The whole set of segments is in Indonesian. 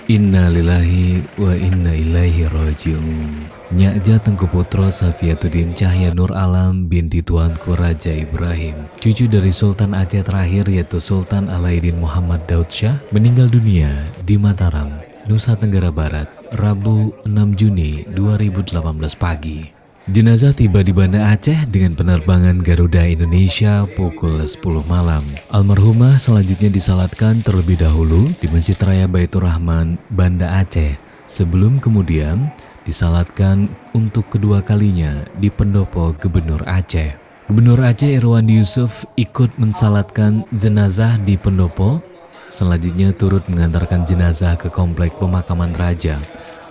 Inna lillahi wa inna ilaihi raji'un. Nyakja Tengku Putro Safiatuddin Cahya Nur Alam binti Tuanku Raja Ibrahim, cucu dari Sultan Aceh terakhir yaitu Sultan Alaiddin Muhammad Daud Shah, meninggal dunia di Mataram, Nusa Tenggara Barat, Rabu 6 Juni 2018 pagi. Jenazah tiba di Banda Aceh dengan penerbangan Garuda Indonesia pukul 10 malam. Almarhumah selanjutnya disalatkan terlebih dahulu di Masjid Raya Baitur Rahman, Banda Aceh, sebelum kemudian disalatkan untuk kedua kalinya di pendopo Gubernur Aceh. Gubernur Aceh Irwandi Yusuf ikut mensalatkan jenazah di pendopo, selanjutnya turut mengantarkan jenazah ke komplek pemakaman raja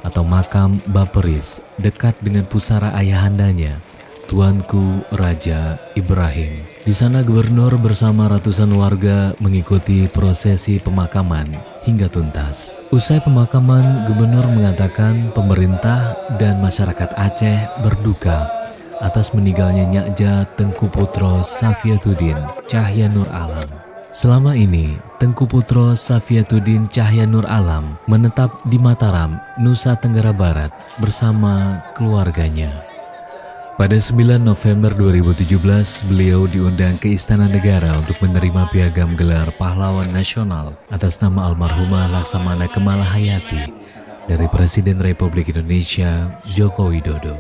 atau makam Baperis dekat dengan pusara ayahandanya, Tuanku Raja Ibrahim. Di sana gubernur bersama ratusan warga mengikuti prosesi pemakaman hingga tuntas. Usai pemakaman, gubernur mengatakan pemerintah dan masyarakat Aceh berduka atas meninggalnya Nyakja Tengku Putro Safiatuddin Cahya Nur Alam. Selama ini, Tengku Putro Safiatuddin Cahya Nur Alam menetap di Mataram, Nusa Tenggara Barat bersama keluarganya. Pada 9 November 2017, beliau diundang ke Istana Negara untuk menerima piagam gelar Pahlawan Nasional atas nama almarhumah Laksamana Kemala Hayati dari Presiden Republik Indonesia Joko Widodo.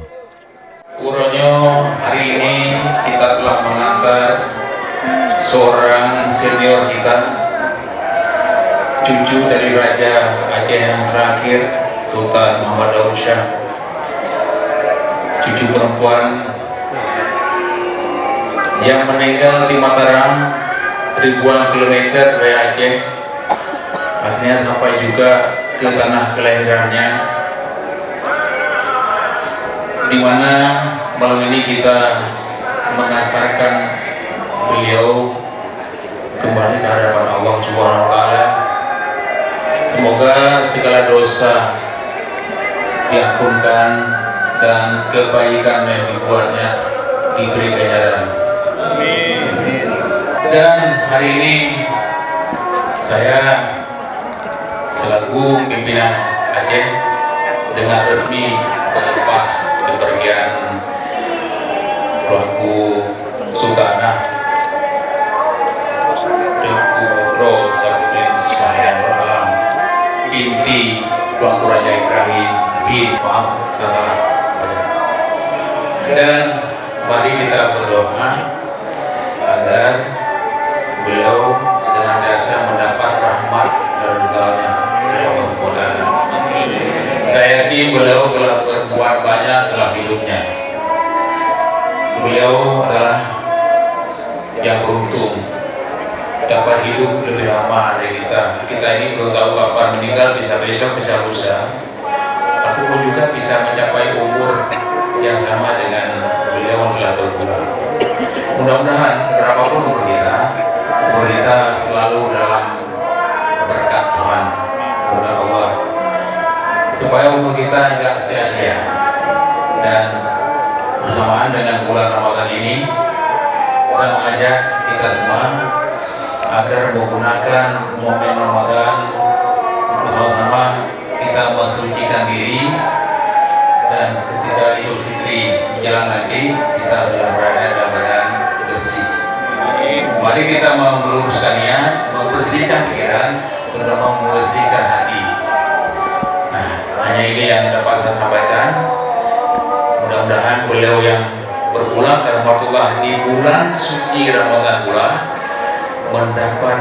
Uronyo, hari ini kita telah mengantar seorang senior kita, cucu dari Raja Aceh yang terakhir, Sultan Muhammad Daud Shah, cucu perempuan yang meninggal di Mataram ribuan kilometer dari Aceh, akhirnya sampai juga ke tanah kelahirannya, di mana malam ini kita mengantarkan beliau kembali ke hadapan Allah Subhanahu wa Ta'ala. Semoga segala dosa diampunkan dan kebaikan yang dibuatnya diberi ganjaran. Amin. Dan hari ini saya selaku pimpinan Aceh dengan resmi melepas kepergian Tuanku Sultanah Tengku Putro Safiatuddin Cahya Nur Alam binti Tuanku Raja Ibrahim bin salah. Dan mari kita berdoa agar beliau senantiasa mendapat rahmat dan ridhonya dari Allah Subhanahu. Saya yakin beliau telah berbuat banyak dalam hidupnya. Beliau adalah yang beruntung dapat hidup lebih lama dari kita. Kita ini belum tahu kapan meninggal, bisa besok, bisa lusa, ataupun juga bisa mencapai umur yang sama dengan beliau yang telah berbuat. Mudah-mudahan berapapun umur kita selalu dalam berkat Tuhan, berkat Allah, supaya umur kita tidak sia-sia. Dan bersamaan dengan bulan Ramadan ini, saya mengajak kita semua agar menggunakan momen Ramadan bersama-sama kita mensucikan diri, dan ketika Idul Fitri menjelang nanti kita sudah berada dalam keadaan bersih. Mari kita meluruskan niat, membersihkan pikiran, terutama membersihkan hati. Nah, hanya ini yang dapat saya sampaikan. Mudah-mudahan beliau yang berpulang ke rahmatullah di bulan suci Ramadan pula mendapat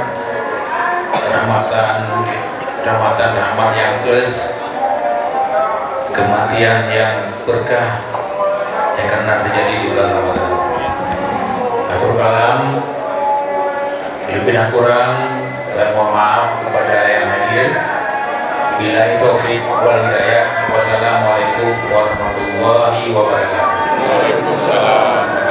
rahmat yang plus, kematian yang berkah yang karena terjadi di bulan Ramadan. Akhir kalam, lebih dan kurang saya mohon maaf kepada yang hadir. Billahi taufiq wal hidayah. Wassalamualaikum warahmatullahi wabarakatuh. Waalaikumsalam.